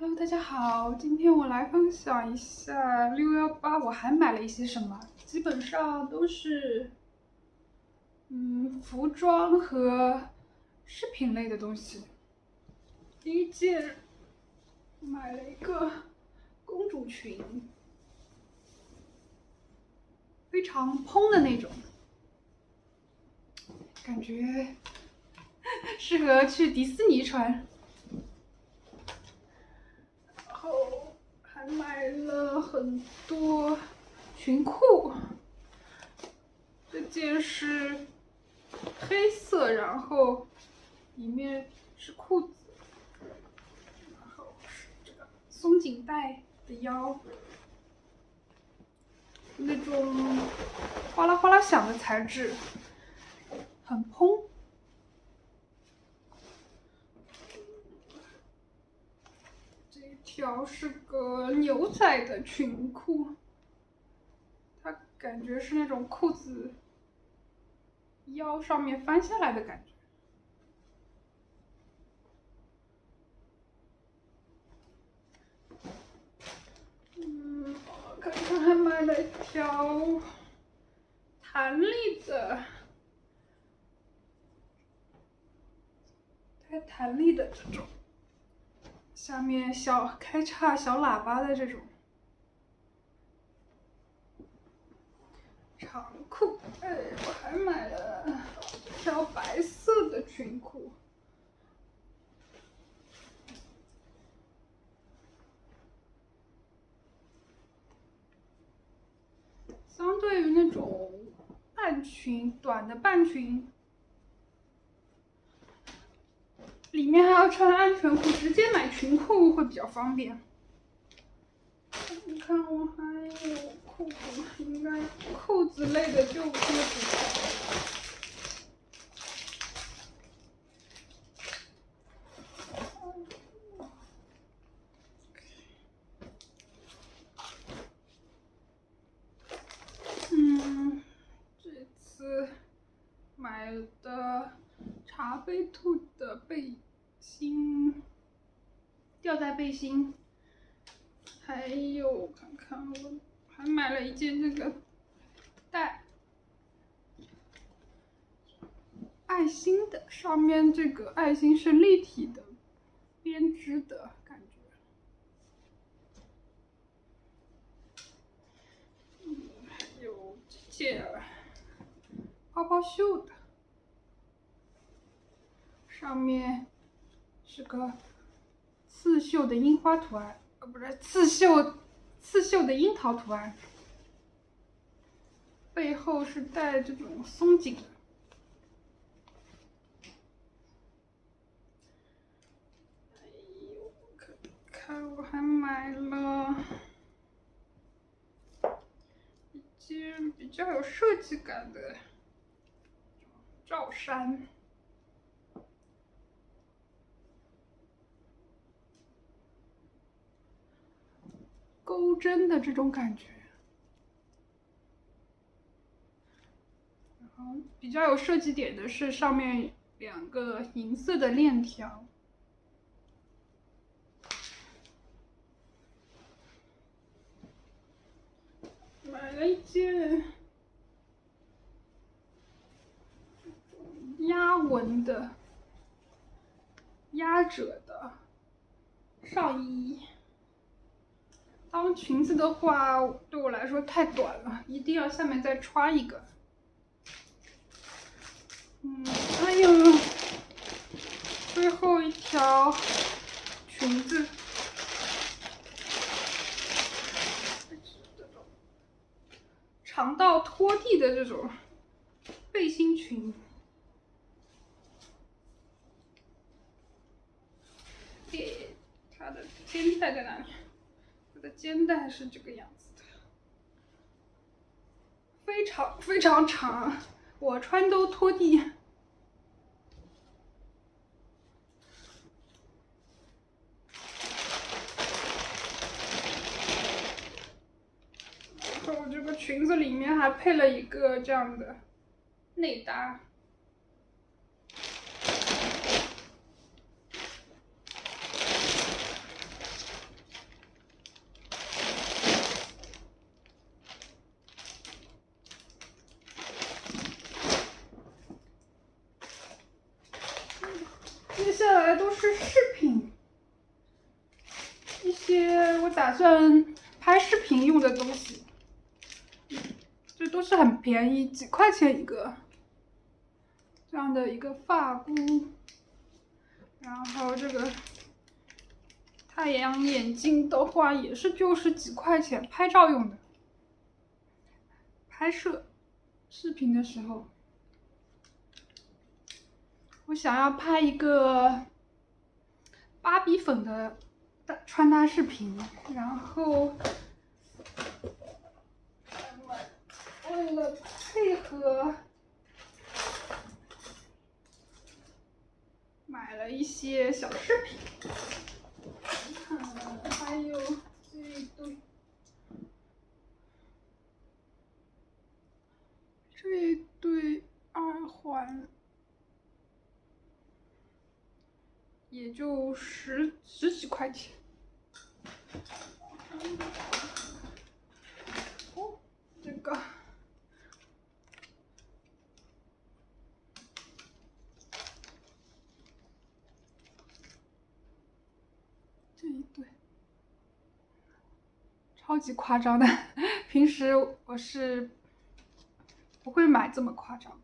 Hello，大家好，今天我来分享一下618，我还买了一些什么，基本上都是服装和饰品类的东西。第一件买了一个公主裙，非常蓬的那种，感觉适合去迪士尼穿。然后还买了很多裙裤，这件是黑色，然后里面是裤子，然后是这个松紧带的腰，那种哗啦哗啦响的材质，很蓬。这一条是个牛仔的裙裤，它感觉是那种裤子腰上面翻下来的感觉。我看看还买了一条弹力的，带弹力的这种，下面小开叉小喇叭的这种长裤。我还买了一条白色的裙裤。相对于那种半裙，短的半裙，里面还要穿安全裤，直接买裙裤会比较方便。你看，我还有裤子，应该裤子类的就这么几条。这次买的茶杯兔的背心，吊带背心，还有看看我还买了一件这个带爱心的，上面这个爱心是立体的编织的感觉。还有这件泡泡袖的，上面是个刺绣的樱花图案，不是刺绣的樱桃图案，背后是带这种松紧的。看我还买了一件比较有设计感的罩衫，钩针的这种感觉，然后比较有设计点的是上面2个银色的链条。买了一件压纹的压褶的上衣，当裙子的话对我来说太短了，一定要下面再穿一个。还有最后一条裙子，长到拖地的这种背心裙。它的肩带在哪里？它的肩带是这个样子的，非常非常长，我穿都拖地。然后这个裙子里面还配了一个这样的内搭。些我打算拍视频用的东西，这都是很便宜，几块钱一个。这样的一个发箍，然后这个太阳眼镜的话也是就是几块钱，拍照用的。拍摄视频的时候，我想要拍一个芭比粉的穿搭视频，然后为了配合，买了一些小饰品，还有这一堆。这一对耳环也就十几块钱。哦，这个这一对超级夸张的，平时我是不会买这么夸张。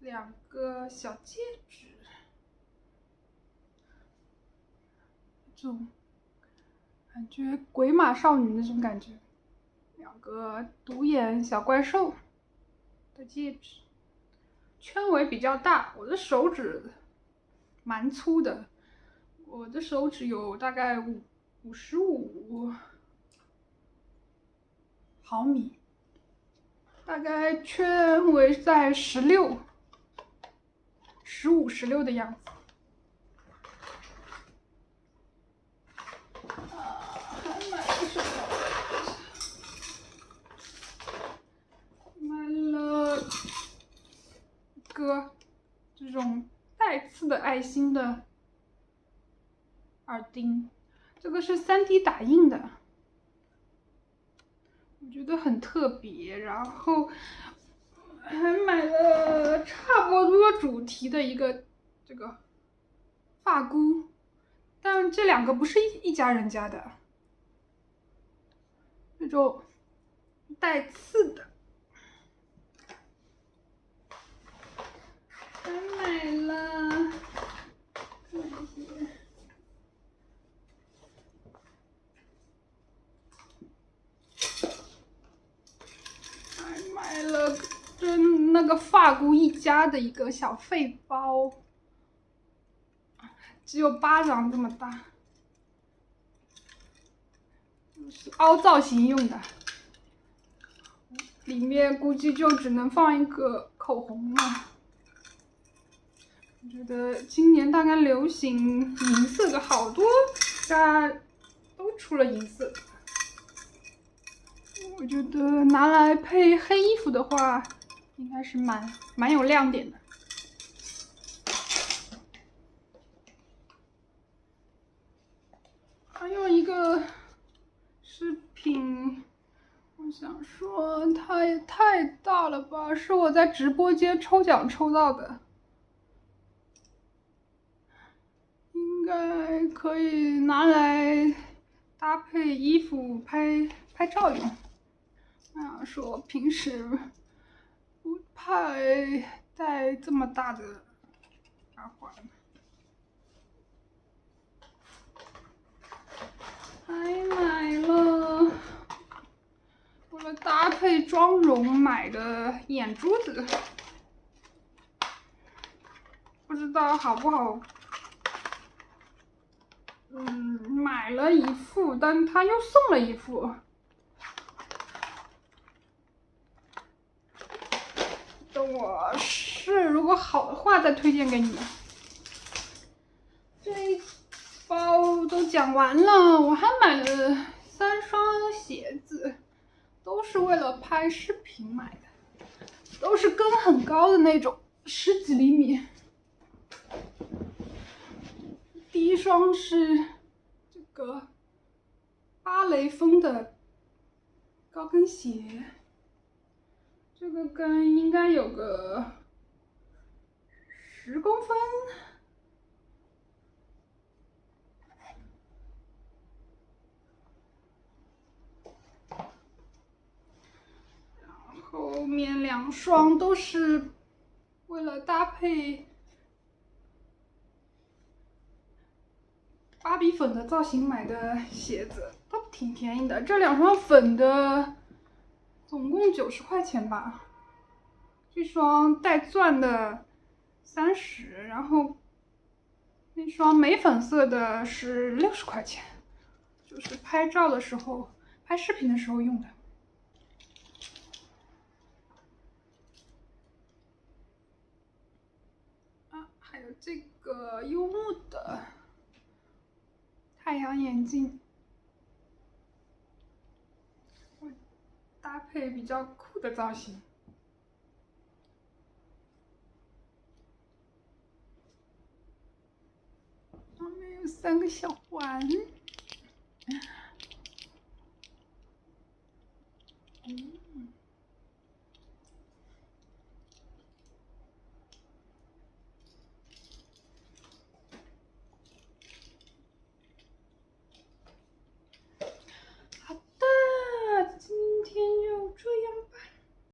2个小戒指，这种感觉鬼马少女那种感觉。2个独眼小怪兽的戒指，圈围比较大，我的手指蛮粗的，我的手指有大概55毫米，大概圈围在15、16的样子。还买了什么？买了一个这种带刺的爱心的耳钉，这个是3D 打印的，我觉得很特别。然后还买了差不多主题的一个这个发箍，但这2个不是一家人家的，那种带刺的。还买了这些，还买了跟那个发箍一家的一个小费包，只有巴掌这么大，是凹造型用的，里面估计就只能放一个口红了。我觉得今年大概流行银色的，好多家都出了银色的。我觉得拿来配黑衣服的话，应该是蛮有亮点的。还有一个视频，我想说它也太大了吧，是我在直播间抽奖抽到的。应该可以拿来搭配衣服拍照用。那说平时不怕戴这么大的耳环。还买了为了搭配妆容买的眼珠子，不知道好不好。买了一副，但他又送了一副。等我试，如果好的话再推荐给你们。这一包都讲完了，我还买了3双鞋子，都是为了拍视频买的，都是跟很高的那种，10几厘米。第一双是这个芭蕾风的高跟鞋，这个跟应该有个10公分。后面2双都是为了搭配芭比粉的造型买的鞋子，都挺便宜的。这2双粉的总共90块钱吧，这双带钻的30，然后那双没粉色的是60块钱，就是拍照的时候、拍视频的时候用的。还有这个优木的太阳眼镜，搭配比较酷的造型。上面有3个小环，